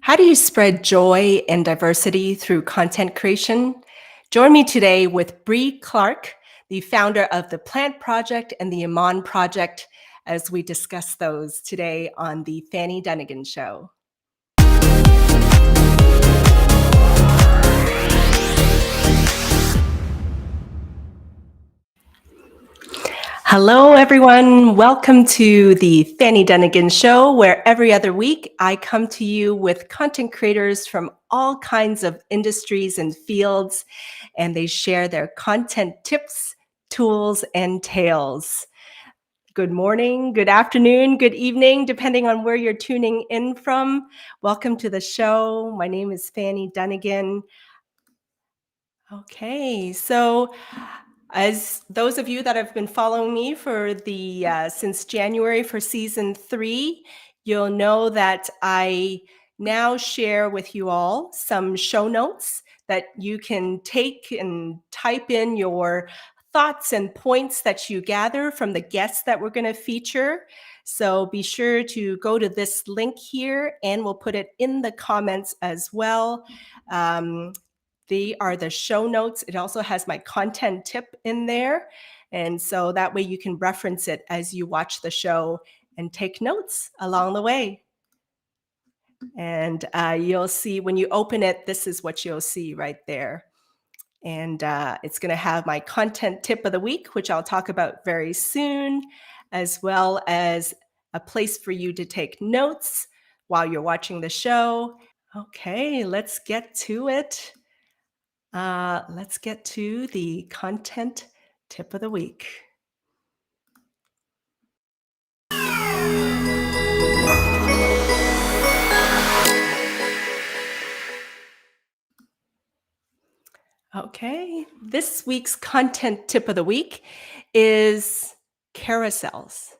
How do you spread joy and diversity through content creation? Join me today with Bree Clarke, the founder of the Plant Project and the IMAN Project, as we discuss those today on the Fanny Dunnigan Show. Hello, everyone. Welcome to the Fanny Dunnigan Show, where every other week I come to you with content creators from all kinds of industries and fields, and they share their content tips, tools, and tales. Good morning, good afternoon, good evening, depending on where you're tuning in from. Welcome to the show. My name is Fanny Dunnigan. Okay, so as those of you that have been following me for the since January for season 3, you'll know that I now share with you all some show notes that you can take and type in your thoughts and points that you gather from the guests that we're going to feature. So be sure to go to this link here, and we'll put it in the comments as well. They are the show notes. It also has my content tip in there. And so that way you can reference it as you watch the show and take notes along the way. And you'll see when you open it, this is what you'll see right there. And it's going to have my content tip of the week, which I'll talk about very soon, as well as a place for you to take notes while you're watching the show. Okay, let's get to it. Let's get to the content tip of the week. Okay, this week's content tip of the week is carousels.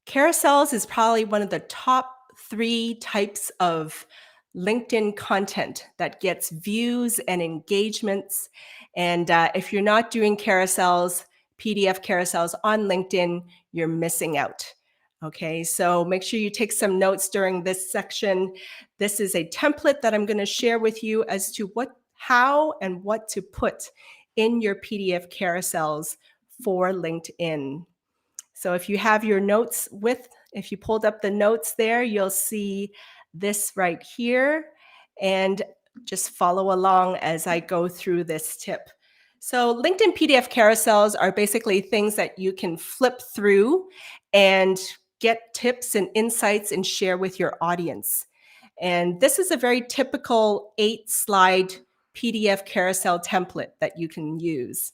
Carousels is probably one of the top 3 types of LinkedIn content that gets views and engagements. And if you're not doing carousels, PDF carousels on LinkedIn, you're missing out. Okay, so make sure you take some notes during this section. This is a template that I'm going to share with you as to how and what to put in your PDF carousels for LinkedIn. So if you have your notes if you pulled up the notes there, you'll see this right here, and just follow along as I go through this tip. So LinkedIn PDF carousels are basically things that you can flip through and get tips and insights and share with your audience. And this is a very typical 8-slide PDF carousel template that you can use.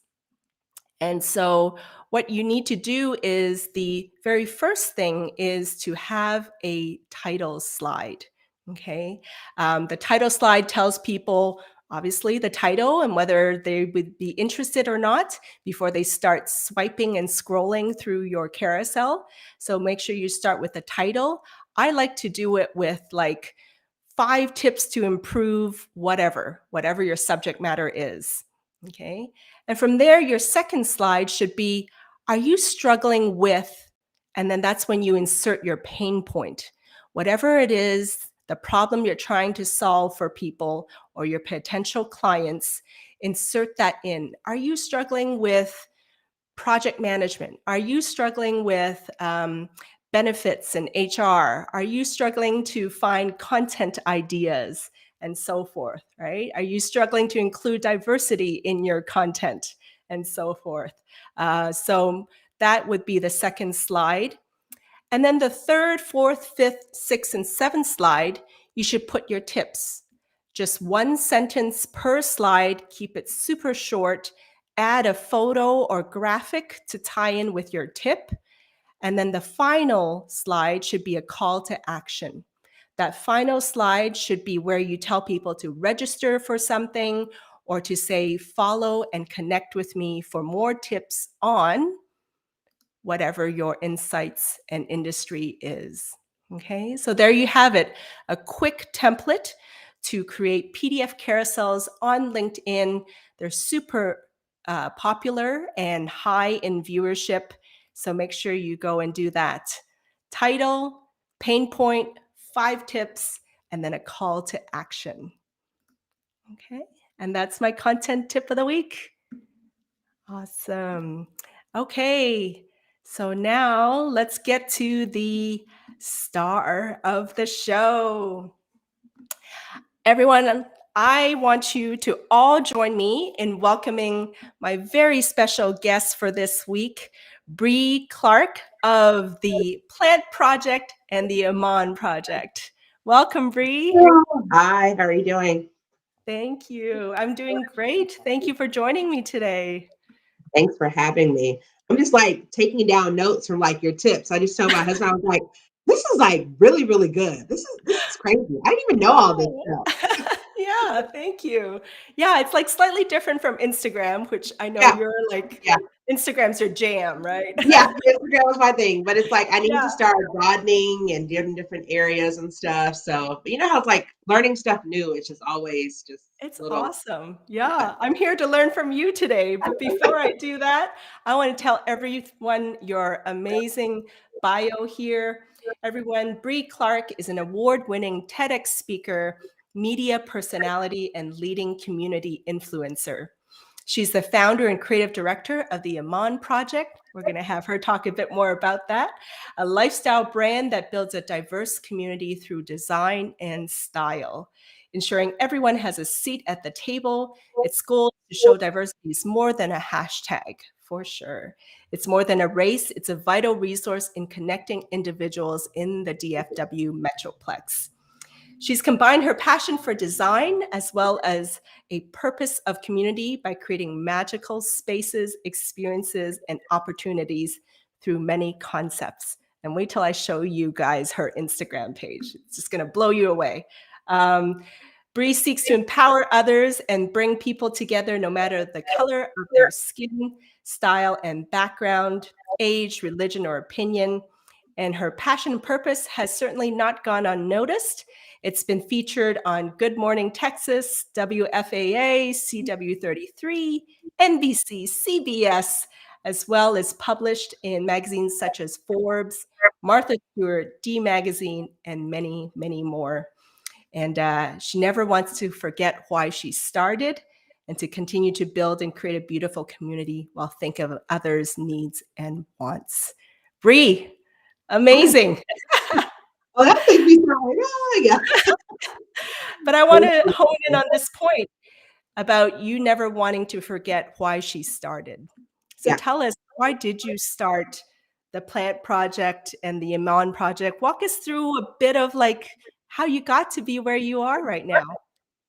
And so what you need to do is the very first thing is to have a title slide. Okay. The title slide tells people obviously the title and whether they would be interested or not before they start swiping and scrolling through your carousel. So make sure you start with the title. I like to do it with like 5 tips to improve whatever your subject matter is. Okay. And from there, your second slide should be, are you struggling with, and then that's when you insert your pain point. Whatever it is, the problem you're trying to solve for people or your potential clients, insert that in. Are you struggling with project management? Are you struggling with benefits and HR? Are you struggling to find content ideas and so forth, right? Are you struggling to include diversity in your content and so forth? So that would be the second slide. And then the third, fourth, fifth, sixth, and seventh slide, you should put your tips. Just 1 sentence per slide, keep it super short, add a photo or graphic to tie in with your tip. And then the final slide should be a call to action. That final slide should be where you tell people to register for something or to say, follow and connect with me for more tips on whatever your insights and industry is. Okay, so there you have it, a quick template to create PDF carousels on LinkedIn. They're super popular and high in viewership. So make sure you go and do that. Title, pain point, 5 tips, and then a call to action. Okay, and that's my content tip of the week. Awesome. Okay, so now let's get to the star of the show. Everyone, I want you to all join me in welcoming my very special guest for this week, Bree Clarke of the Plant Project and the IMAN Project. Welcome, Bree. Hi, how are you doing? Thank you. I'm doing great. Thank you for joining me today. Thanks for having me. I'm just like taking down notes from like your tips. I just told my husband, I was like, this is like really, really good. This is crazy. I didn't even know all this Oh, stuff. yeah, thank you. Yeah, it's like slightly different from Instagram, which I know Yeah, you're like, yeah, Instagram's your jam, right? yeah. Instagram was my thing, but it's like I need to Yeah, start broadening and different areas and stuff. So, but you know how it's like learning stuff new. It's just always just it's little. awesome. Yeah, I'm here to learn from you today. But before I do that, I want to tell everyone your amazing bio here. Everyone, Bree Clarke is an award-winning TEDx speaker, media personality, and leading community influencer. She's the founder and creative director of the IMAN Project. We're going to have her talk a bit more about that. A lifestyle brand that builds a diverse community through design and style, ensuring everyone has a seat at the table. Its goal to show diversity is more than a hashtag, for sure. It's more than a race, it's a vital resource in connecting individuals in the DFW Metroplex. She's combined her passion for design as well as a purpose of community by creating magical spaces, experiences, and opportunities through many concepts. And wait till I show you guys her Instagram page. It's just going to blow you away. Bree seeks to empower others and bring people together no matter the color of their skin, style, and background, age, religion, or opinion. And her passion and purpose has certainly not gone unnoticed. It's been featured on Good Morning Texas, WFAA, CW33, NBC, CBS, as well as published in magazines such as Forbes, Martha Stewart, D Magazine, and many, many more. And she never wants to forget why she started and to continue to build and create a beautiful community while think of others' needs and wants. Bree, Oh, amazing. well, that makes me sound like, oh yeah. But I want to hone in on this point about you never wanting to forget why she started. So Yeah. tell us, why did you start the Plant Project and the Iman Project? Walk us through a bit of like how you got to be where you are right now.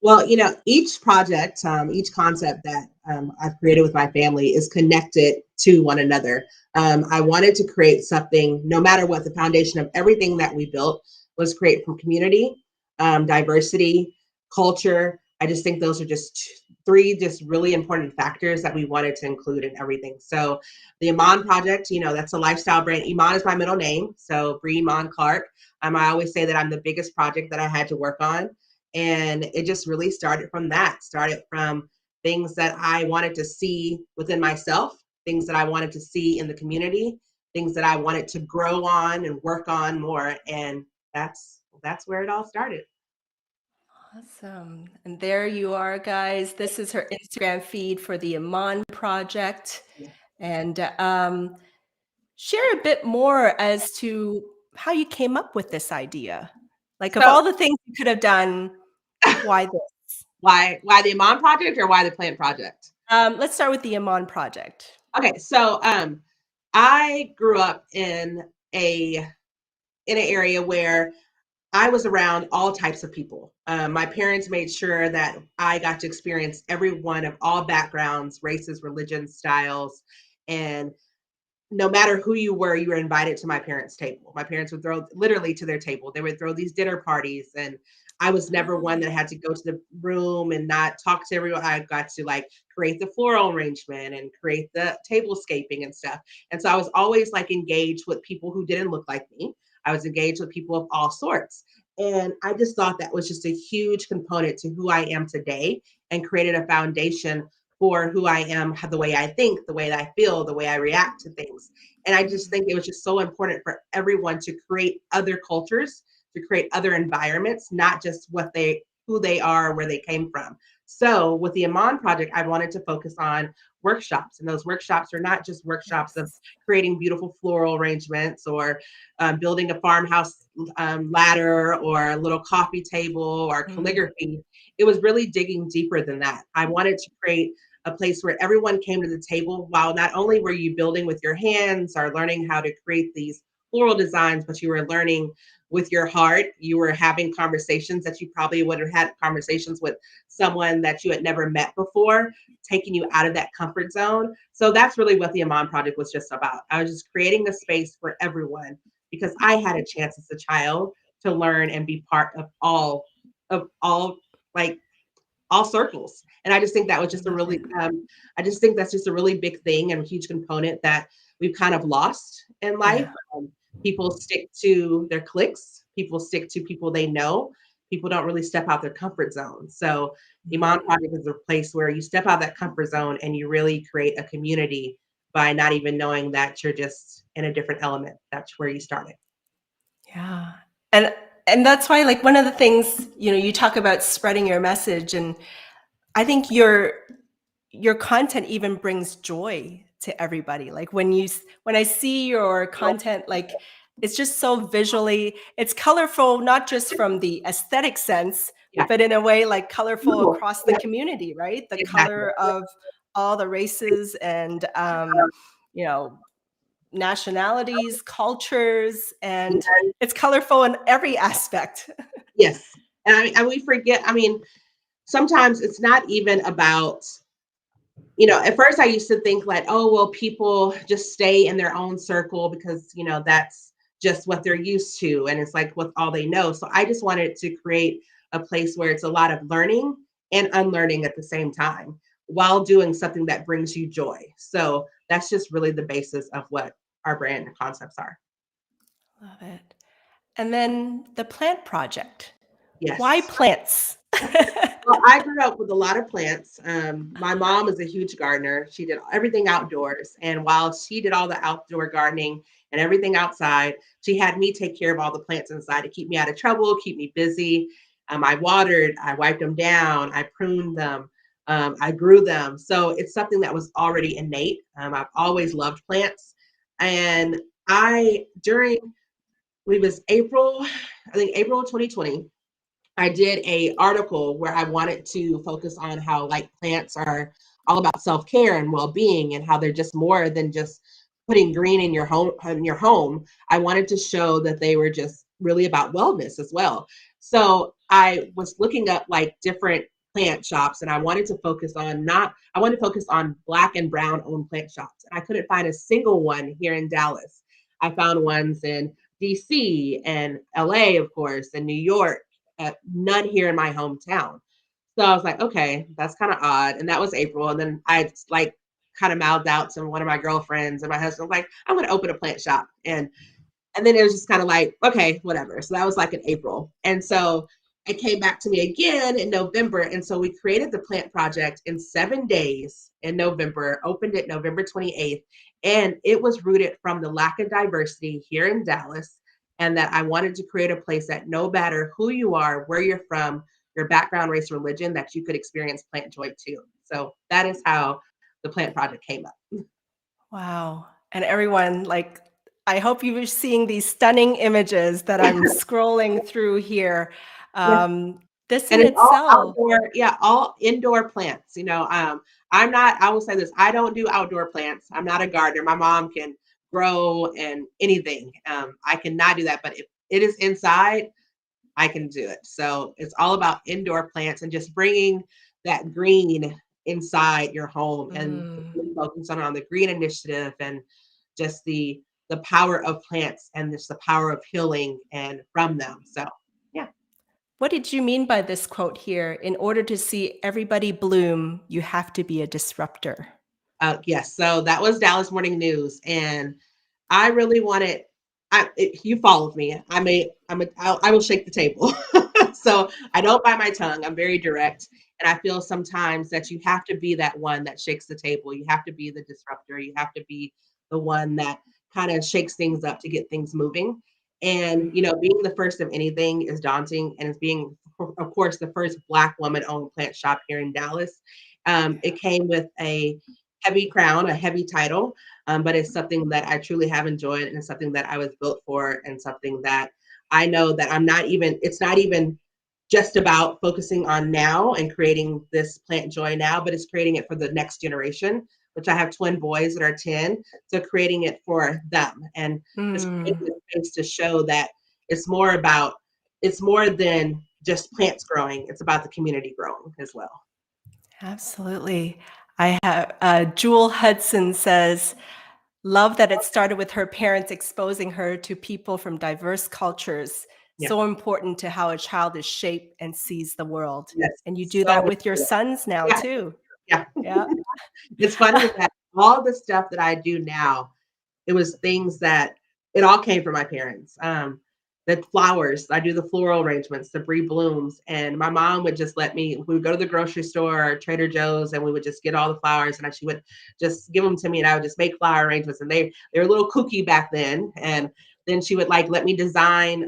Well, each project, each concept that I've created with my family is connected to one another. I wanted to create something, no matter what, the foundation of everything that we built was create from community, diversity, culture. I just think those are just three just really important factors that we wanted to include in everything. So the Iman Project, that's a lifestyle brand. Iman is my middle name, so Bree Iman Clarke. I always say that I'm the biggest project that I had to work on. And it just really started from that, started from things that I wanted to see within myself, things that I wanted to see in the community, things that I wanted to grow on and work on more. And that's where it all started. Awesome. And there you are, guys. This is her Instagram feed for the Iman Project. Yeah. And share a bit more as to how you came up with this idea. Like, of So all the things you could have done, why this? why the Iman Project or why the Plant Project? Let's start with the Iman Project. Okay, so I grew up a in an area where I was around all types of people. My parents made sure that I got to experience everyone of all backgrounds, races, religions, styles, and no matter who you were invited to my parents' table. My parents would throw literally to their table. They would throw these dinner parties, and I was never one that had to go to the room and not talk to everyone. I got to like create the floral arrangement and create the tablescaping and stuff. And so I was always like engaged with people who didn't look like me. I was engaged with people of all sorts. And I just thought that was just a huge component to who I am today and created a foundation for who I am, the way I think, the way that I feel, the way I react to things. And I just think it was just so important for everyone to create other cultures to create other environments, not just who they are, where they came from. So with the IMAN project, I wanted to focus on workshops, and those workshops are not just workshops of Yes. creating beautiful floral arrangements or building a farmhouse ladder or a little coffee table or Mm. calligraphy. It was really digging deeper than that. I wanted to create a place where everyone came to the table, while not only were you building with your hands or learning how to create these floral designs, but you were learning with your heart. You were having conversations that you probably would have had conversations with someone that you had never met before, taking you out of that comfort zone. So that's really what the IMAN project was just about. I was just creating a space for everyone because I had a chance as a child to learn and be part of all like all circles. And I just think that was just a Love really, it. I just think that's just a really big thing and a huge component that we've kind of lost in life. Yeah. Um, People stick to their cliques, people stick to people they know, people don't really step out their comfort zone. So Iman Mhm. Project is a place where you step out that comfort zone and you really create a community by not even knowing that you're just in a different element. That's where you started. Yeah. And and that's why, like, one of the things, you talk about spreading your message, and I think your content even brings joy to everybody. Like, when I see your content, like, it's just so visually, it's colorful, not just from the aesthetic sense, Yeah. but in a way like colorful Cool. across the Yeah, community, right? The exactly. color of all the races and you know, nationalities, cultures, and it's colorful in every aspect. Yes. And we forget, I mean, sometimes it's not even about, at first I used to think like, oh, well, people just stay in their own circle because, that's just what they're used to. And it's like what all they know. So I just wanted to create a place where it's a lot of learning and unlearning at the same time while doing something that brings you joy. So that's just really the basis of what our brand and concepts are. Love it. And then the plant project. Why Yes. plants? Well, I grew up with a lot of plants. My mom is a huge gardener. She did everything outdoors. And while she did all the outdoor gardening and everything outside, she had me take care of all the plants inside to keep me out of trouble, keep me busy. I watered, I wiped them down, I pruned them, I grew them. So it's something that was already innate. I've always loved plants. And it was April, I think April 2020. I did a article where I wanted to focus on how like plants are all about self-care and well-being and how they're just more than just putting green in your home. I wanted to show that they were just really about wellness as well. So I was looking up like different plant shops and I wanted to focus on black and brown owned plant shops. And I couldn't find a single one here in Dallas. I found ones in DC and LA, of course, and New York, none here in my hometown. So I was like, okay, that's kind of odd. And that was April. And then I like kind of mouthed out to one of my girlfriends and my husband was like, I'm going to open a plant shop. And then it was just kind of like, okay, whatever. So that was like in April. And so it came back to me again in November. And so we created the plant project in 7 days in November, opened it November 28th. And it was rooted from the lack of diversity here in Dallas. And that I wanted to create a place that no matter who you are, where you're from, your background, race, religion, that you could experience plant joy too. So that is how the plant project came up. Wow. And everyone, like, I hope you were seeing these stunning images that I'm scrolling through here. Yes. This And in it's all itself, outdoor, yeah, all indoor plants. I will say this, I don't do outdoor plants. I'm not a gardener. My mom can grow and anything. I cannot do that, but if it is inside, I can do it. So it's all about indoor plants and just bringing that green inside your home and mm, really focusing on the green initiative and just the power of plants and just the power of healing and from them. So yeah. what did you mean by this quote here? In order to see everybody bloom, you have to be a disruptor. Yes, so that was Dallas Morning News, and I really wanted. You followed me. I will shake the table. So I don't bite my tongue. I'm very direct, and I feel sometimes that you have to be that one that shakes the table. You have to be the disruptor. You have to be the one that kind of shakes things up to get things moving. And, being the first of anything is daunting. And it's being, of course, the first Black woman owned plant shop here in Dallas. It came with a heavy crown, a heavy title, but it's something that I truly have enjoyed, and it's something that I was built for, and something that I know that it's not even just about focusing on now and creating this plant joy now, but it's creating it for the next generation, which I have twin boys that are 10. So creating it for them, and just creating Mm, the space to show that it's more than just plants growing. It's about the community growing as well. absolutely. I have Jewel Hudson says, love that it started with her parents exposing her to people from diverse cultures. Yeah. So important to how a child is shaped and sees the world. Yes. And you do So that with your sons now yeah. too. Yeah. Yeah. It's funny that all the stuff that I do now, it was things that it all came from my parents. The flowers, I do the floral arrangements, the Brie blooms, and my mom would just let me. We would go to the grocery store, or Trader Joe's, and we would just get all the flowers, and she would just give them to me, and I would just make flower arrangements. And they were a little kooky back then, and then she would like let me design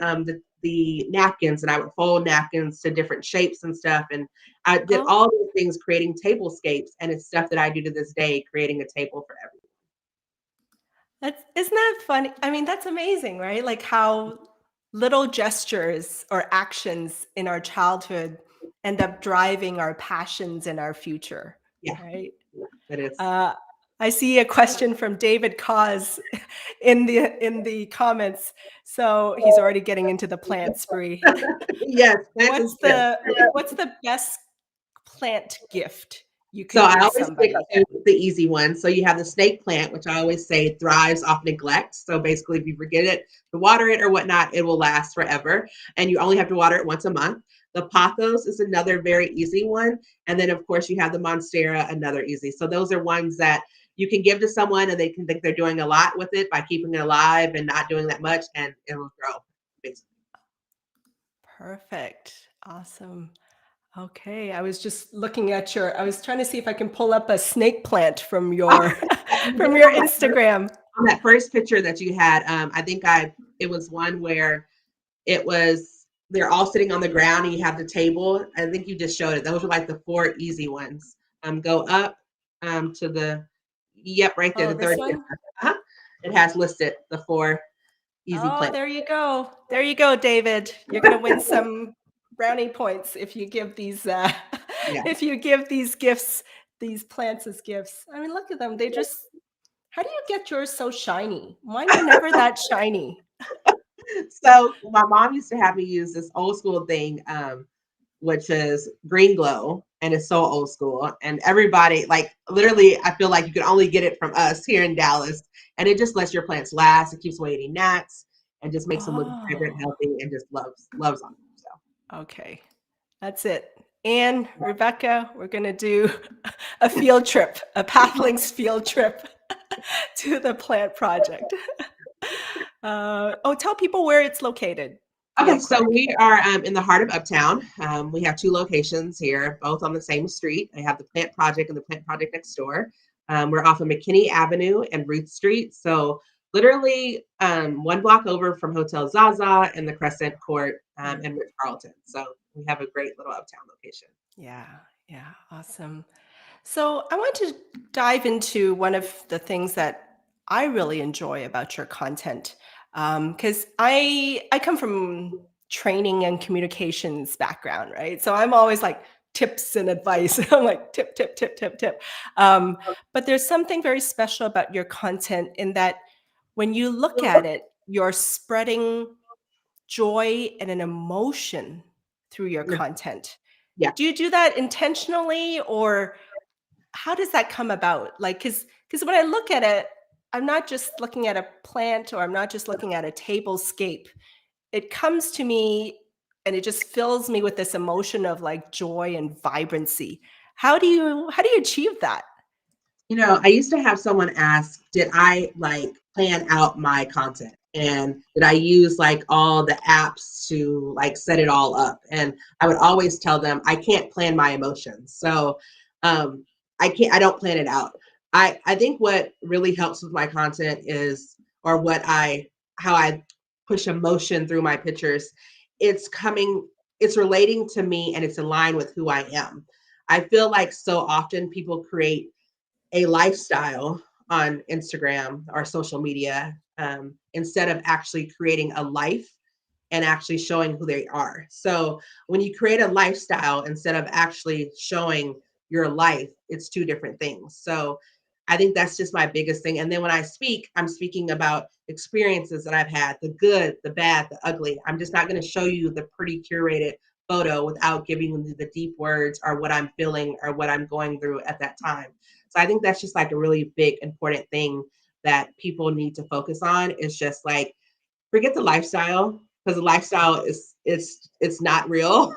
the napkins, and I would fold napkins to different shapes and stuff. And I did Oh, all these things creating tablescapes, and it's stuff that I do to this day, creating a table for everyone. isn't that funny? I mean, that's amazing, right? Like how little gestures or actions in our childhood end up driving our passions in our future, Yeah, right? yeah, it is. Uh, I see a question from David Cause in the comments. So he's already getting into the plant spree. Yes, plants is What's good. the what's the best plant gift you So could I give always pick somebody? the easy one. So you have the snake plant, which I always say thrives off neglect. So basically, if you forget it, to water it or whatnot, it will last forever. And you only have to water it once a month. The pothos is another very easy one. And then, of course, you have the monstera, another easy. So those are ones that you can give to someone and they can think they're doing a lot with it by keeping it alive and not doing that much, and it will grow, basically. Perfect. Awesome. Okay, I was just looking at I was trying to see if I can pull up a snake plant from your You did from it your Instagram. on that first picture that you had. I think it was one where it was they're all sitting on the ground and you have the table. I think you just showed it. Those were like the four easy ones. Go up to the yep, right there, Oh, the this third one? picture. Uh-huh. It has listed the four easy Oh, plants. there you go. There you go, David. You're gonna win some brownie points if you give these Yeah. if you give these gifts, these plants as gifts. I mean, look at them. They just how do you get yours so shiny? Mine are never that shiny. So my mom used to have me use this old school thing, which is green glow, and it's so old school. And everybody, like literally, I feel like you can only get it from us here in Dallas, and it just lets your plants last. It keeps away any gnats, and just makes them look vibrant, Oh, healthy, and just loves on them. So okay. That's it. And Rebecca, we're gonna do a field trip, a Pathlinks field trip to the plant project. Oh, tell people where it's located, real okay, so quick. we are in the heart of Uptown. We have two locations here, both on the same street. I have the Plant Project and the Plant Project next door. We're off of McKinney Avenue and Ruth Street. So literally one block over from Hotel Zaza and the Crescent Court and Ritz Carlton. So we have a great little Uptown location. Yeah, yeah, awesome. So I want to dive into one of the things that I really enjoy about your content, because I come from training and communications background, right? So I'm always like tips and advice. I'm like tip, tip, tip, tip, tip. But there's something very special about your content in that when you look at it, you're spreading joy and an emotion through your content. Yeah. Do you do that intentionally, or how does that come about? Like, because when I look at it, I'm not just looking at a plant or I'm not just looking at a tablescape. It comes to me and it just fills me with this emotion of like joy and vibrancy. How do you achieve that? I used to have someone ask, did I like plan out my content? And did I use like all the apps to like set it all up? And I would always tell them I can't plan my emotions. So um I don't plan it out. I think what really helps with my content is or what I how I push emotion through my pictures. It's relating to me and it's in line with who I am. I feel like so often people create a lifestyle on Instagram or social media instead of actually creating a life and actually showing who they are. So when you create a lifestyle instead of actually showing your life, it's two different things. So I think that's just my biggest thing. And then when I speak, I'm speaking about experiences that I've had, the good, the bad, the ugly. I'm just not going to show you the pretty curated photo without giving you the deep words or what I'm feeling or what I'm going through at that time. So I think that's just like a really big, important thing that people need to focus on is just like forget the lifestyle because the lifestyle is it's not real.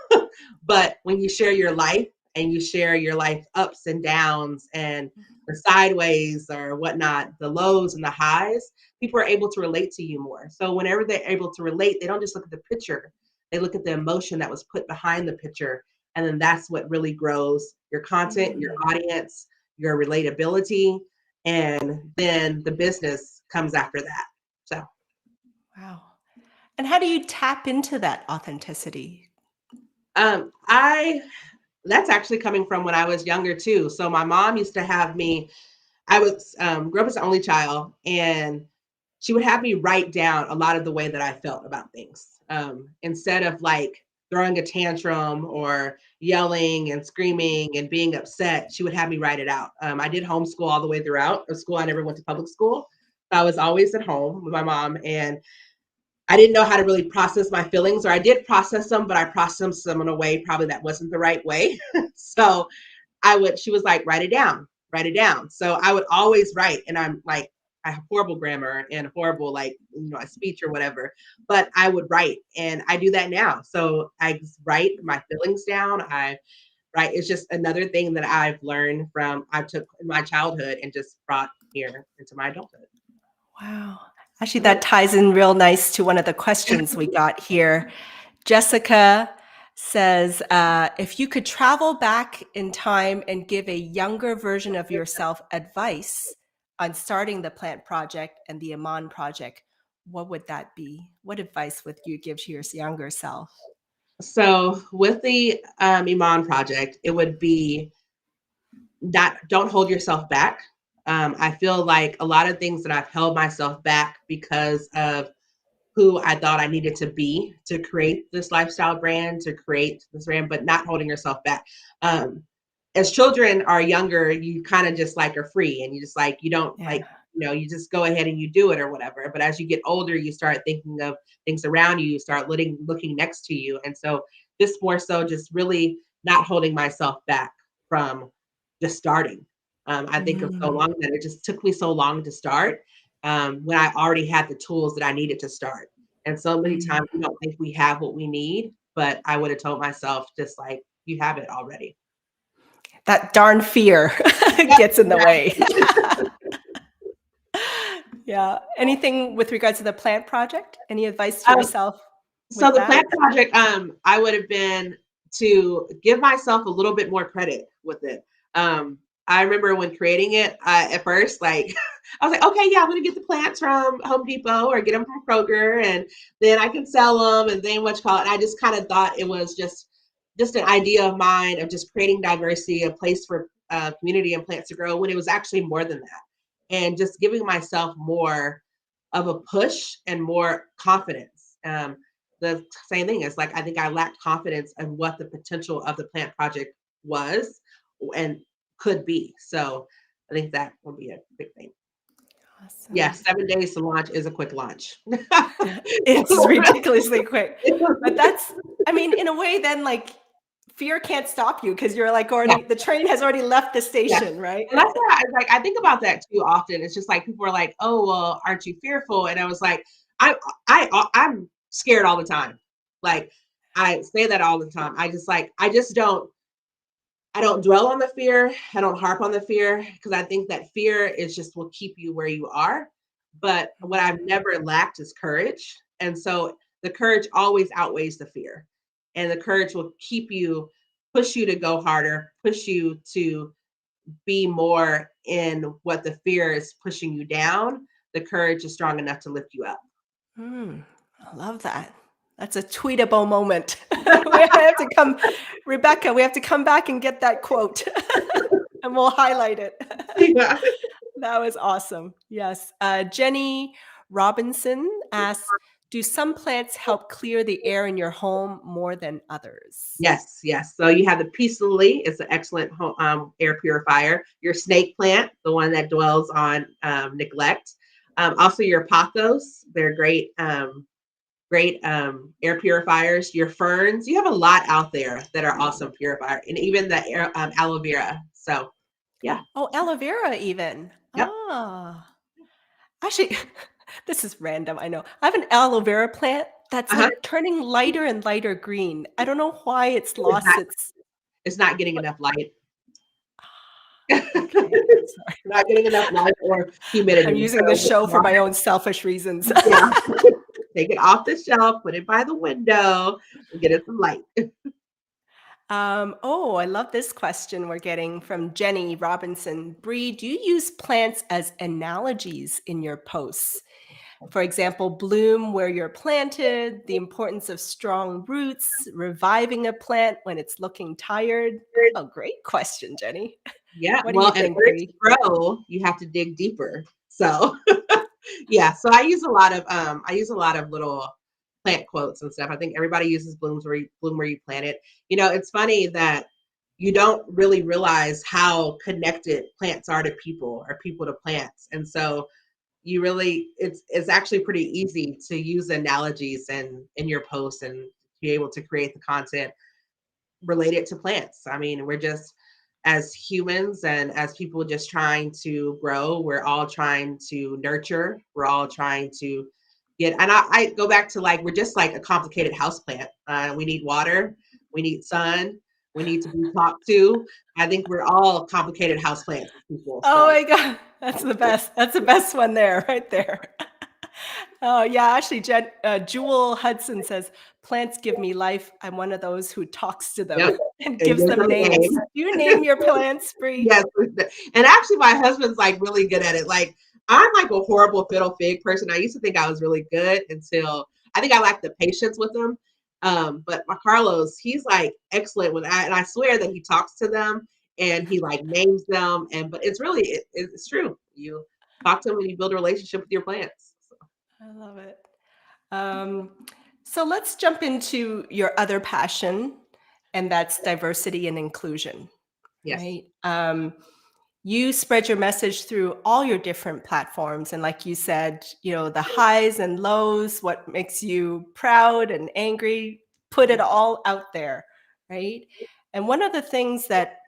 But when you share your life and you share your life ups and downs and the sideways or whatnot, the lows and the highs, people are able to relate to you more. So whenever they're able to relate, they don't just look at the picture, they look at the emotion that was put behind the picture. And then that's what really grows your content, your Mm, audience, your relatability, and then the business comes after that. So wow. And how do you tap into that authenticity? I that's actually coming from when I was younger too. So my mom used to have me. I was grew up as an only child, and she would have me write down a lot of the way that I felt about things. Instead of like throwing a tantrum or yelling and screaming and being upset, she would have me write it out. I did homeschool all the way throughout. A school I never went to public school. I was always at home with my mom, and I didn't know how to really process my feelings, or I did process them, but I processed them in a way probably that wasn't the right way. So she was like, write it down, write it down. So I would always write, and I'm like, I have horrible grammar and horrible, like, a speech or whatever, but I would write, and I do that now. So I write my feelings down. I write. It's just another thing that I've learned I took in my childhood and just brought here into my adulthood. Wow. Actually, Mhm. that ties in real nice to one of the questions we got here. Jessica says, if you could travel back in time and give a younger version of yourself advice on starting the Plant Project and the IMAN Project, what would that be? What advice would you give to your younger self? So with the Iman project, it would be that don't hold yourself back. I feel like a lot of things that I've held myself back because of who I thought I needed to be to create this lifestyle brand, to create this brand, but not holding yourself back. Um, as children are younger, you kind of just like are free and you just like, you don't Yeah. like, you just go ahead and you do it or whatever. But as you get older, you start thinking of things around you, you start looking next to you. And so just more so just really not holding myself back from just starting. I think of so Mm, long that it just took me so long to start when I already had the tools that I needed to start. And so many mm. times we don't think we have what we need, but I would have told myself just like, you have it already. That darn fear Yep, gets in the way. exactly. Yeah. Anything with regards to the Plant Project? Any advice to Um, yourself so with the that? plant project, I would have been to give myself a little bit more credit with it. I remember when creating it, at first, like I was like, okay, yeah, I'm gonna get the plants from Home Depot or get them from Kroger, and then I can sell them, and then what you call it. And I just kind of thought it was just an idea of mine of just creating diversity, a place for community and plants to grow. When it was actually more than that, and just giving myself more of a push and more confidence. The same thing is like I think I lacked confidence in what the potential of the plant project was and could be. So I think that would be a big thing. Yeah, Awesome. 7 days to launch is a quick launch. It's ridiculously quick. But that's, I mean, in a way, then like fear can't stop you because you're like Yeah, already, the train has already left the yeah. station, right? And that's why I think about that too often. It's just like people are like, "Oh, well, aren't you fearful?" And I was like, I'm scared all the time. Like I say that all the time. I just don't I don't dwell on the fear. I don't harp on the fear because I think that fear is just will keep you where you are. But what I've never lacked is courage. And so the courage always outweighs the fear. And the courage will push you to go harder, push you to be more in what the fear is pushing you down. The courage is strong enough to lift you up. Mm, I love that. That's a tweetable moment. We have to come, Rebecca, we have to come back and get that quote and we'll highlight it. Yeah. That was awesome. Yes. Jenny Robinson asks, do some plants help clear the air in your home more than others? Yes, yes. So you have the peace lily. It's an excellent air purifier. Your snake plant, the one that dwells on neglect. Also your pothos. They're great air purifiers. Your ferns. You have a lot out there that are awesome purifier, and even the aloe vera. So, yeah. Oh, aloe vera even. Yep. Ah. Actually, this is random, I know. I have an aloe vera plant that's, Uh-huh. like, turning lighter and lighter green. I don't know why it's It's lost not, its it's not getting what. enough light. Okay, I'm sorry. Not getting enough light or I'm humidity. using the So show for water, my own selfish reasons. yeah, take it off the shelf, put it by the window, and get it some light. Oh, I love this question we're getting from Jenny Robinson. Bree, do you use plants as analogies in your posts? For example, bloom where you're planted, the importance of strong roots, reviving a plant when it's looking tired. Oh, great question, Jenny. Yeah, What do you well, in think, order to Bree? grow, you have to dig deeper. So, yeah, so I use a lot of little plant quotes and stuff. I think everybody uses bloom where you plant it. It's funny that you don't really realize how connected plants are to people or people to plants. And so you really it's actually pretty easy to use analogies in your posts and be able to create the content related to plants. I mean, we're just as humans and as people just trying to grow, we're all trying to nurture, we're all trying to get, and I go back to like, we're just like a complicated house plant. We need water, we need sun, we need to be talked to. I think we're all complicated house plants people. Oh So my God, that's the best. That's the best one there, right there. Oh yeah, actually, Jewel Hudson says, "Plants give me life. I'm one of those who talks to them yep, and and gives gives them them a names." name. Do you name your plants, Bree? Yes, and actually, my husband's like really good at it. Like, I'm like a horrible fiddle fig person. I used to think I was really good until I think I lacked the patience with him. But my Carlos, he's like excellent with that, and I swear that he talks to them and he like names them. And but it's really it's true. You talk to them and you build a relationship with your plants. So, I love it. Um, so let's jump into your other passion, and that's diversity and inclusion, yes, right? You spread your message through all your different platforms. And like you said, the highs and lows, what makes you proud and angry, put it all out there, right? And one of the things that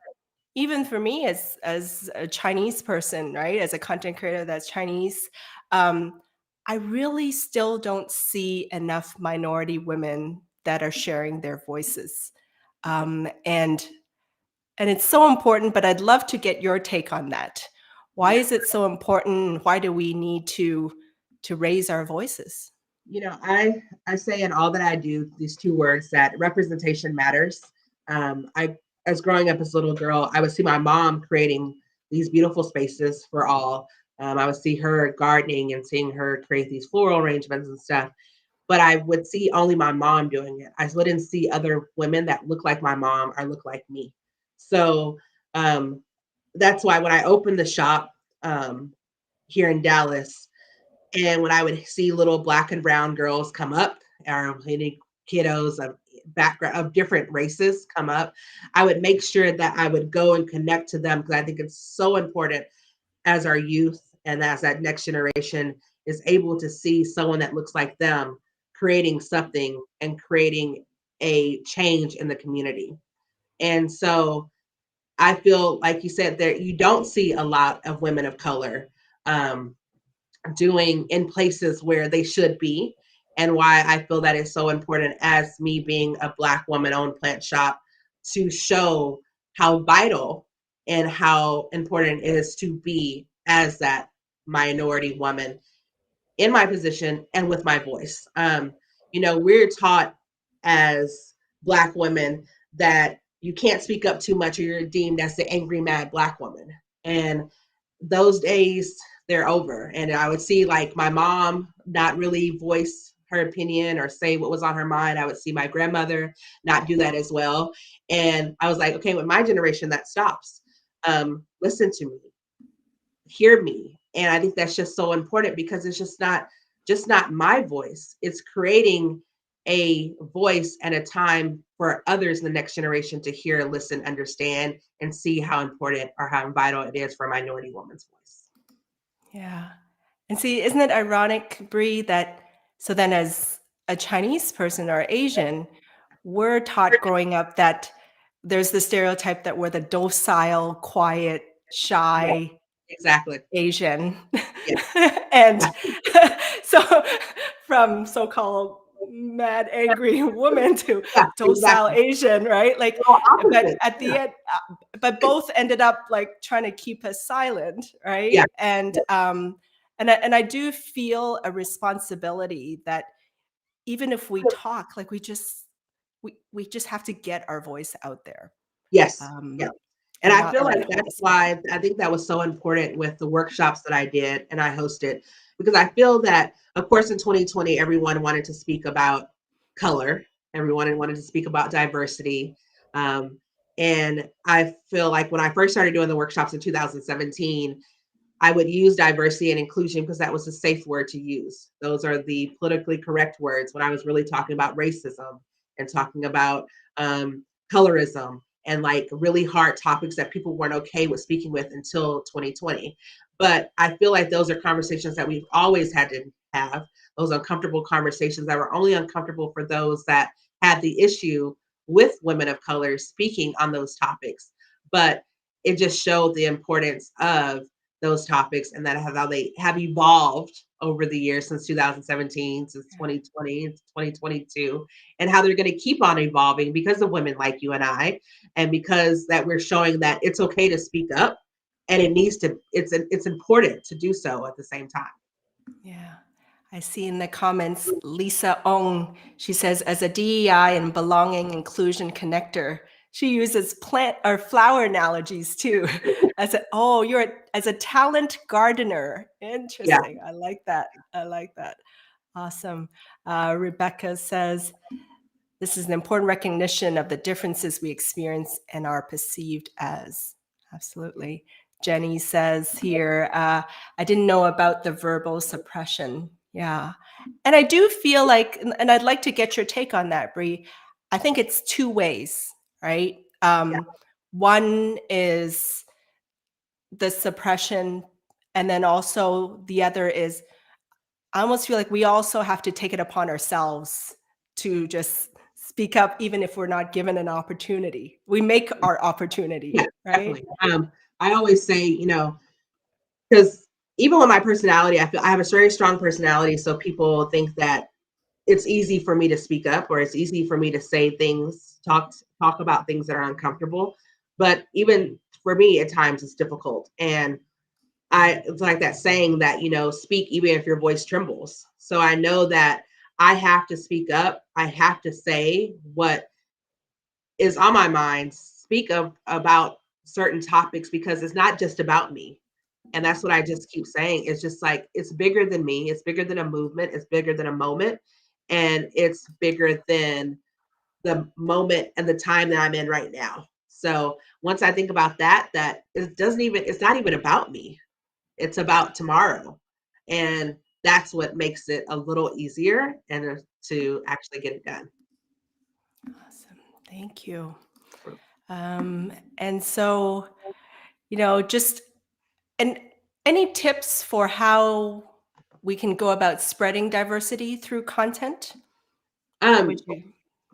even for me as a Chinese person, right, as a content creator that's Chinese, um, I really still don't see enough minority women that are sharing their voices. And it's so important, but I'd love to get your take on that. Why yeah. is it so important? Why do we need to raise our voices? I say in all that I do these two words that representation matters. I as growing up as a little girl, I would see my mom creating these beautiful spaces for all. I would see her gardening and seeing her create these floral arrangements and stuff. But I would see only my mom doing it. I wouldn't see other women that look like my mom or look like me. So um, that's why when I opened the shop um, here in Dallas, and when I would see little black and brown girls come up, or any kiddos of background of different races come up, I would make sure that I would go and connect to them because I think it's so important as our youth and as that next generation is able to see someone that looks like them creating something and creating a change in the community. And so I feel like you said there you don't see a lot of women of color um, doing in places where they should be, and why I feel that is so important as me being a black woman owned plant shop to show how vital and how important it is to be as that minority woman in my position and with my voice. We're taught as black women that you can't speak up too much or you're deemed as the angry mad black woman, and those days they're over. And I would see like my mom not really voice her opinion or say what was on her mind. I would see my grandmother not do that as well. And I was like, okay, with my generation, that stops. Listen to me, hear me. And I think that's just so important because it's just not my voice. It's creating a voice and a time for others in the next generation to hear, listen, understand, and see how important or how vital it is for a minority woman's voice. Yeah. And see, isn't it ironic, Bree, that so then as a Chinese person or Asian, we're taught growing up that there's the stereotype that we're the docile, quiet, Yeah, shy exactly. Asian. Yeah, And so from so-called mad, angry woman to yeah, docile exactly. Asian, right? Like, Well, but opposite. at the Yeah, end, but both ended up like trying to keep us silent, yeah, right? And I do feel a responsibility that even if we talk, like we just have to get our voice out there, yes, yeah. um, And and I not feel let like it hold that's us back. why I think that was so important with the workshops that I did and I hosted, because I feel that, of course, in 2020, everyone wanted to speak about color, everyone wanted to speak about diversity. Um, and I feel like when I first started doing the workshops in 2017, I would use diversity and inclusion because that was a safe word to use. Those are the politically correct words when I was really talking about racism and talking about colorism and like really hard topics that people weren't okay with speaking with until 2020. But I feel like those are conversations that we've always had to have, those uncomfortable conversations that were only uncomfortable for those that had the issue with women of color speaking on those topics. But it just showed the importance of those topics and that how they have evolved over the years since 2017, since Yeah. 2020, 2022, and how they're going to keep on evolving because of women like you and I, and because that we're showing that it's okay to speak up and it's important to do so at the same time. Yeah. I see in the comments, Lisa Ong, she says, as a DEI and belonging inclusion connector, she uses plant or flower analogies too. As a, oh, as a talent gardener. Yeah, Interesting. I like that. I like that. Awesome. Rebecca says, this is an important recognition of the differences we experience and are perceived as. Absolutely. Jenny says here, I didn't know about the verbal suppression. Yeah. And I do feel like, and I'd like to get your take on that, Bree. I think it's two ways, right? yeah, One is the suppression, and then also the other is I almost feel like we also have to take it upon ourselves to just speak up, even if we're not given an opportunity. We make our yeah, opportunity, right? definitely. I always say, because even with my personality, I feel I have a very strong personality, so people think that it's easy for me to speak up or it's easy for me to say things, talk about things that are uncomfortable. But even for me, at times it's difficult. And it's like that saying that, speak even if your voice trembles. So I know that I have to speak up. I have to say what is on my mind, speak about certain topics because it's not just about me. And that's what I just keep saying. It's just like it's bigger than me. It's bigger than a movement. It's bigger than a moment. And it's bigger than the moment and the time that I'm in right now. So once I think about that it's not even about me. It's about tomorrow. And that's what makes it a little easier and to actually get it done. Awesome. Thank you. And so, just and any tips for how we can go about spreading diversity through content? What would Um, you,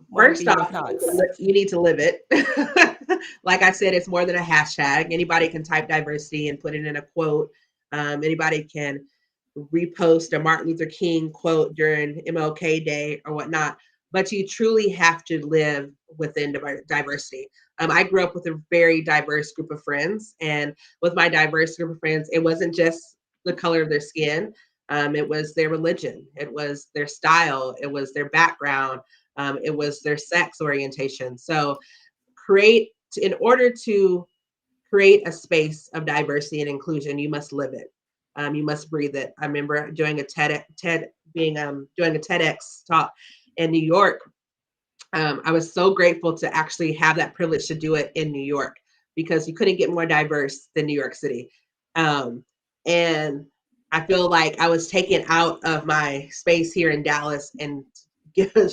what would be First your off, thoughts? you need to live it. Like I said, it's more than a hashtag. Anybody can type diversity and put it in a quote. Anybody can repost a Martin Luther King quote during MLK Day or whatnot. But you truly have to live within diversity. I grew up with a very diverse group of friends, and with my diverse group of friends, it wasn't just the color of their skin. It was their religion, it was their style, it was their background, it was their sex orientation. So in order to create a space of diversity and inclusion, you must live it. You must breathe it. I remember doing a TED being doing a TEDx talk in New York. I was so grateful to actually have that privilege to do it in New York because you couldn't get more diverse than New York City. And I feel like I was taken out of my space here in Dallas and given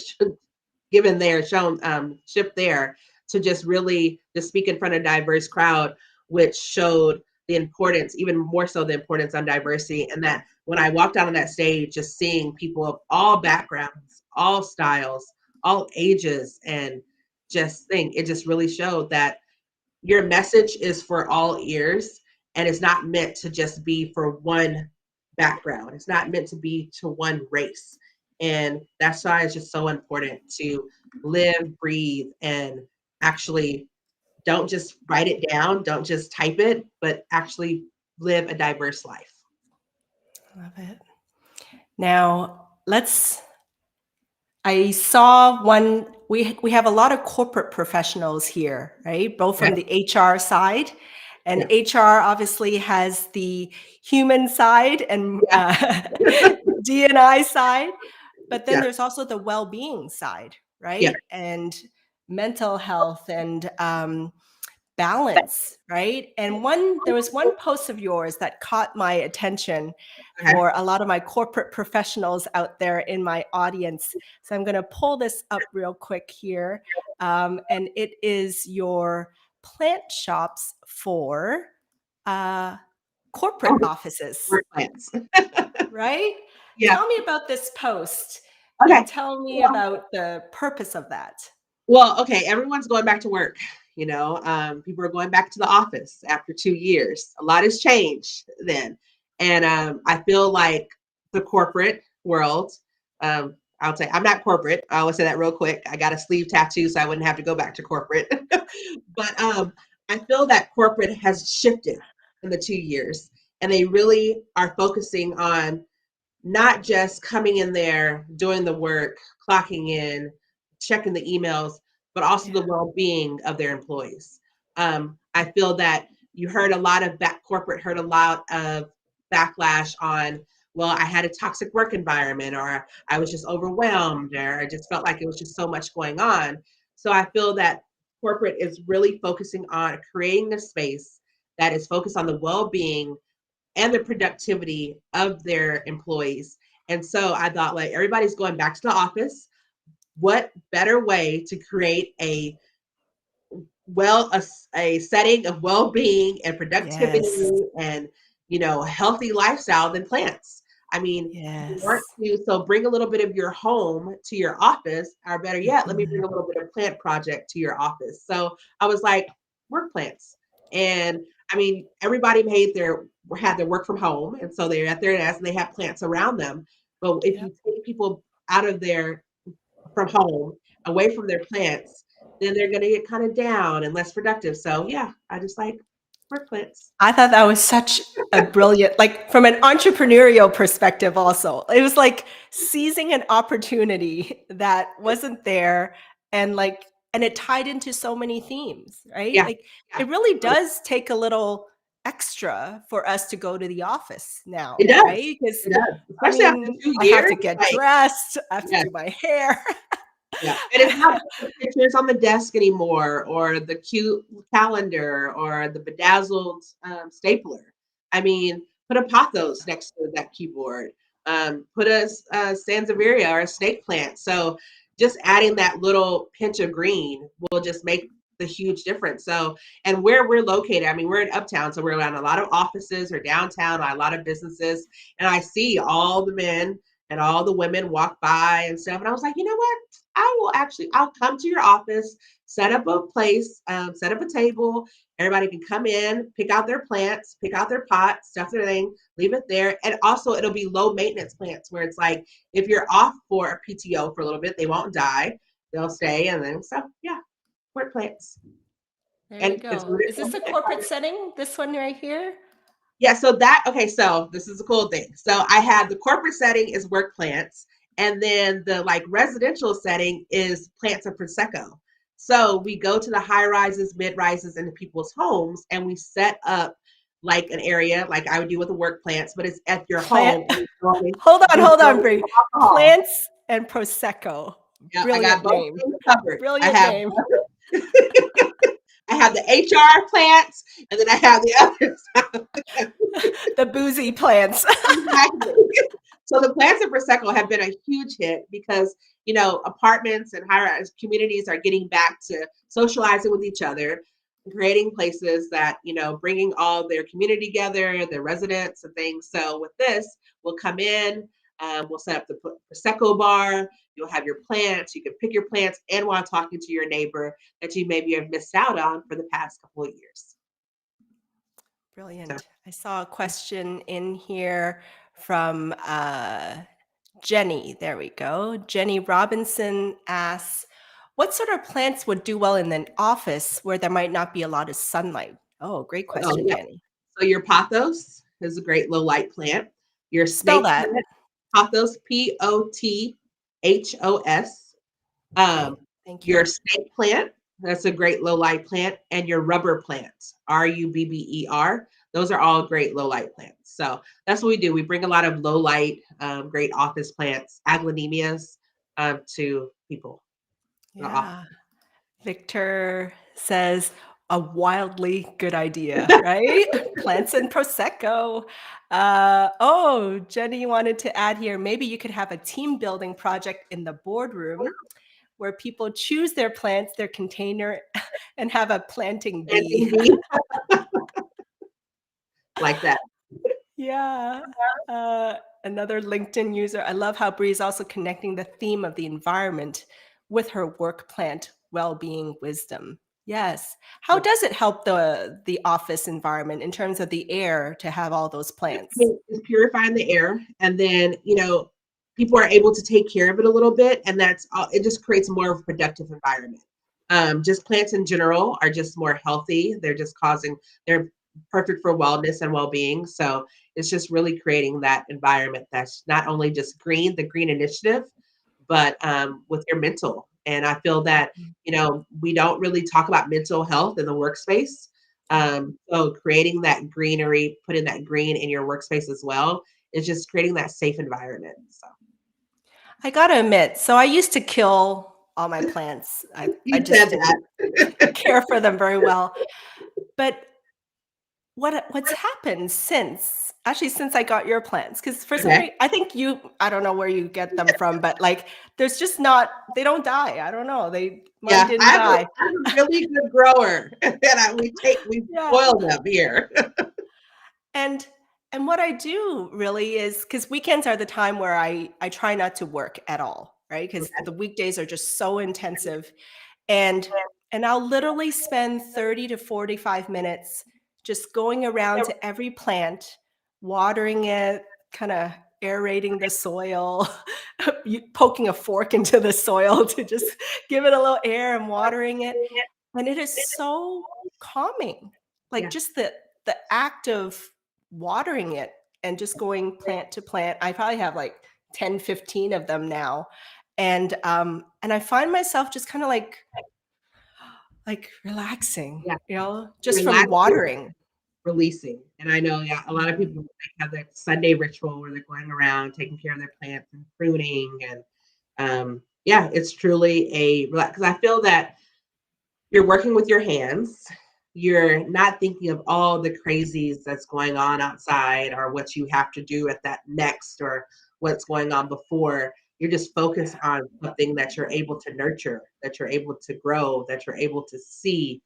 given there, shown shipped there to just really just speak in front of a diverse crowd, which showed the importance, even more so the importance on diversity. And that when I walked out on that stage, just seeing people of all backgrounds, all styles, all ages, and just think it just really showed that your message is for all ears and it's not meant to just be for one background. It's not meant to be to one race. And that's why it's just so important to live, breathe, and actually don't just write it down, don't just type it, but actually live a diverse life. Love it. Now, I saw one, we have a lot of corporate professionals here, right? Both Yeah. from the HR side, and Yeah. HR obviously has the human side and Yeah. D&I side, but then Yeah. there's also the well-being side, Yeah. right? And mental health and balance, right? And there was one post of yours that caught my attention Okay. for a lot of my corporate professionals out there in my audience. So I'm going to pull this up real quick here. And it is your plant shops for corporate offices, Work plans. right? Yeah. Tell me about this post Okay. and tell me about the purpose of that. Well, okay, everyone's going back to work. People are going back to the office after 2 years. A lot has changed then, and I feel like the corporate world. I'll say I'm not corporate. I always say that real quick. I got a sleeve tattoo, so I wouldn't have to go back to corporate. But I feel that corporate has shifted in the 2 years, and they really are focusing on not just coming in there, doing the work, clocking in, checking the emails, but also Yeah. the well-being of their employees. I feel that you heard a lot of corporate heard a lot of backlash on, well, I had a toxic work environment, or I was just overwhelmed, or I just felt like it was just so much going on. So I feel that corporate is really focusing on creating a space that is focused on the well-being and the productivity of their employees. And so I thought, like, everybody's going back to the office. What better way to create a setting of well-being and Yes. productivity and healthy lifestyle than plants? I mean, you want Yes. to so bring a little bit of your home to your office, or better yet, let me bring Mhm. a little bit of plant project to your office. So I was like, work plants. And I mean, everybody had their work from home, and so they're at their desk and they have plants around them. But if Yep. you take people out of their from home, away from their plants, then they're going to get kind of down and less productive. So yeah, I just like work plants. I thought that was such a brilliant, like from an entrepreneurial perspective, also. It was like seizing an opportunity that wasn't there and it tied into so many themes, right? Yeah, Like yeah, it really does take a little extra for us to go to the office now, it does. right? Because It does, I especially after mean, two I have years. to get Like, dressed, I have to yes, do my hair. yeah, and it's not just the pictures on the desk anymore, or the cute calendar, or the bedazzled stapler. I mean, put a pothos next to that keyboard. Put a sansevieria or a snake plant. So just adding that little pinch of green will just make the huge difference. So, and where we're located, I mean, we're in Uptown, so we're around a lot of offices or downtown, a lot of businesses, and I see all the men and all the women walk by and stuff. And I was like, you know what? I'll come to your office, set up a place, set up a table. Everybody can come in, pick out their plants, pick out their pots, stuff their thing, leave it there. And also it'll be low maintenance plants where it's like, if you're off for a PTO for a little bit, they won't die. They'll stay. And then, so yeah, work plants. There you And it's go. rooted Is from this a plant corporate project. setting? This one right here? Yeah, so this is a cool thing. So I have the corporate setting is work plants, and then the like residential setting is plants of prosecco. So we go to the high rises, mid rises, into people's homes, and we set up like an area like I would do with the work plants, but it's at your Plant. home. And enjoy, Hold on, enjoy Bree. alcohol. Plants and prosecco. Yeah, I got Brilliant both name. things covered. I Brilliant have name. I have the HR plants, and then I have the others. The boozy plants. Exactly. So the plants in Prosecco have been a huge hit because, apartments and high-rise communities are getting back to socializing with each other, creating places that, bringing all their community together, their residents and things. So with this, we'll come in, we'll set up the Prosecco bar. You'll have your plants. You can pick your plants and while talking to your neighbor that you maybe have missed out on for the past couple of years. So, Brilliant. I saw a question in here from Jenny. There we go. Jenny Robinson asks, what sort of plants would do well in an office where there might not be a lot of sunlight? Oh, great oh, question, yeah. Jenny. So your pothos is a great low light plant. Your Spell snake that. plant, pothos, Pothos. Okay, Um, thank you. your snake plant, that's a great low light plant, and your rubber plants, Rubber. Those are all great low light plants. So that's what we do. We bring a lot of low light, great office plants, aglaonemias to people in the office. Yeah. Victor says a wildly good idea, right? Plants and prosecco. Oh, Jenny wanted to add here, maybe you could have a team building project in the boardroom where people choose their plants, their container, and have a planting bee. Planting bee, like that. Yeah. Another LinkedIn user. I love how Bree is also connecting the theme of the environment with her work plant well-being wisdom. Yes. How does it help the office environment in terms of the air to have all those plants? Is purifying the air, and then people are able to take care of it a little bit, and that's it just creates more of a productive environment. Just plants in general are just more healthy. They're perfect for wellness and well-being. So it's just really creating that environment that's not only just green, the green initiative, but with your mental. And I feel that we don't really talk about mental health in the workspace. So creating that greenery, putting that green in your workspace as well, is just creating that safe environment. So I gotta admit, so I used to kill all my plants. I you said just didn't that. care for them very well. But what's happened since I got your plants? Because for some Okay. reason, I don't know where you get them from, but like there's just not they don't die. I don't know. Mine Yeah, didn't die. I'm a really good grower, and we Yeah. spoil them here. And what I do really is because weekends are the time where I try not to work at all, right? Because Okay. the weekdays are just so intensive. And I'll literally spend 30 to 45 minutes just going around to every plant, watering it, kind of aerating the soil, poking a fork into the soil to just give it a little air and watering it. And it is so calming. Like Yeah, just the act of watering it and just going plant to plant. I probably have like 10, 15 of them now. And I find myself just kind of like relaxing, yeah, just from relaxing, watering. releasing. And I know, yeah, a lot of Mhm. people have their Sunday ritual where they're going around taking care of their plants and pruning, and yeah, it's truly a relax because I feel that you're working with your hands. You're not thinking of all the crazies that's going on outside or what you have to do at that next or what's going on before. You're just focused on something that you're able to nurture, that you're able to grow, that you're able to see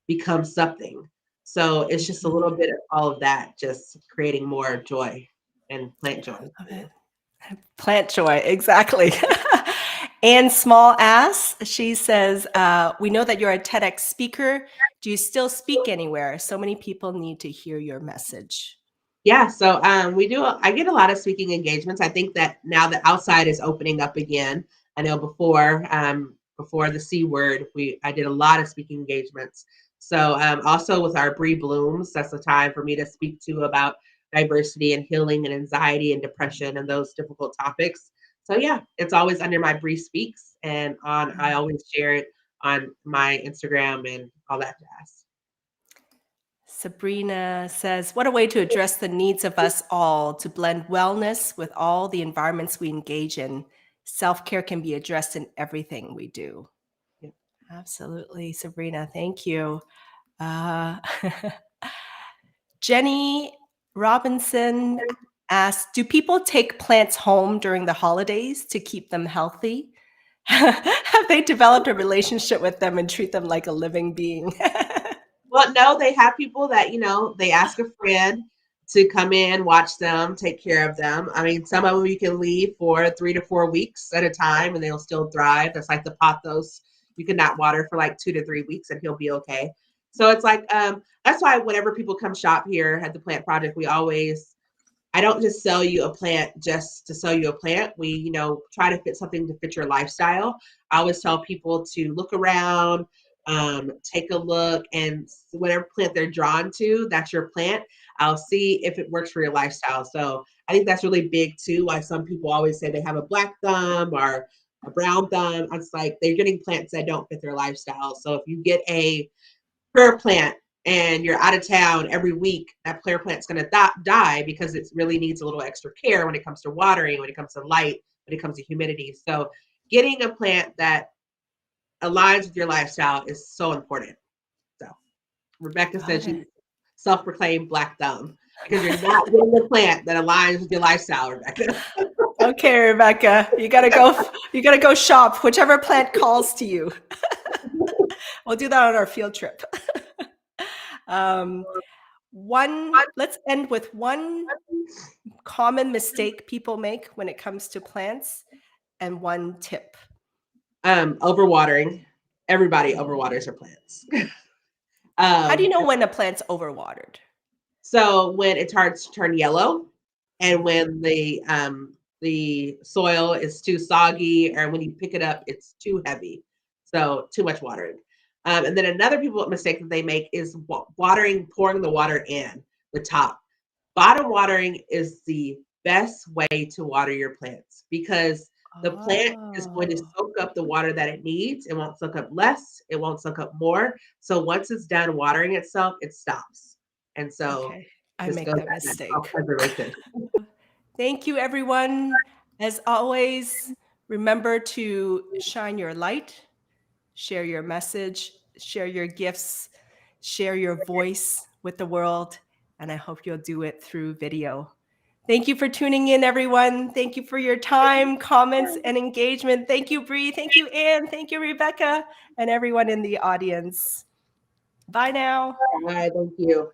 become something. So it's just a little Mhm. bit of all of that, just creating more joy and plant joy. Love it. Plant joy, exactly. Anne Small asks, she says, we know that you're a TEDx speaker. Do you still speak anywhere? So many people need to hear your message. Yeah, so we do. I get a lot of speaking engagements. I think that now the outside is opening up again. I know before the C word, I did a lot of speaking engagements. So also with our Bree Blooms, that's the time for me to speak to about diversity and healing and anxiety and depression and those difficult topics. So yeah, it's always under my Bree Speaks, and I always share it on my Instagram and all that jazz. Sabrina says, what a way to address the needs of us all, to blend wellness with all the environments we engage in. Self-care can be addressed in everything we do. Yeah. Absolutely, Sabrina. Thank you. Jenny Robinson asks, do people take plants home during the holidays to keep them healthy? Have they developed a relationship with them and treat them like a living being? Well, no, they have people that, they ask a friend to come in, watch them, take care of them. I mean, some of them you can leave for 3 to 4 weeks at a time and they'll still thrive. That's like the pothos. You cannot water for like 2 to 3 weeks and he'll be okay. So it's like, that's why whenever people come shop here at the Plant Project, I don't just sell you a plant just to sell you a plant. We, try to fit something to fit your lifestyle. I always tell people to look around, take a look, and whatever plant they're drawn to, that's your plant. I'll see if it works for your lifestyle. So I think that's really big too. Why some people always say they have a black thumb or a brown thumb. It's like they're getting plants that don't fit their lifestyle. So if you get a prayer plant and you're out of town every week, that prayer plant's going to die because it really needs a little extra care when it comes to watering, when it comes to light, when it comes to humidity. So getting a plant that aligns with your lifestyle is so important. So Rebecca says she's self-proclaimed black thumb because you're not getting a plant that aligns with your lifestyle, Rebecca. Okay, Rebecca, you gotta go shop, whichever plant calls to you. We'll do that on our field trip. Let's end with one common mistake people make when it comes to plants and one tip. Overwatering. Everybody overwaters their plants. How do you know when a plant's overwatered? So when it starts to turn yellow, and when the soil is too soggy, or when you pick it up, it's too heavy. So too much watering. And then another mistake that they make is pouring the water in the top. Bottom watering is the best way to water your plants because the plant is going to soak up the water that it needs. It won't soak up less. It won't soak up more. So once it's done watering itself, it stops. And so okay, I make that mistake. Thank you, everyone. As always, remember to shine your light, share your message, share your gifts, share your voice with the world, and I hope you'll do it through video. Thank you for tuning in, everyone. Thank you for your time, comments, and engagement. Thank you, Bree. Thank you, Anne. Thank you, Rebecca, and everyone in the audience. Bye now. Bye. Thank you.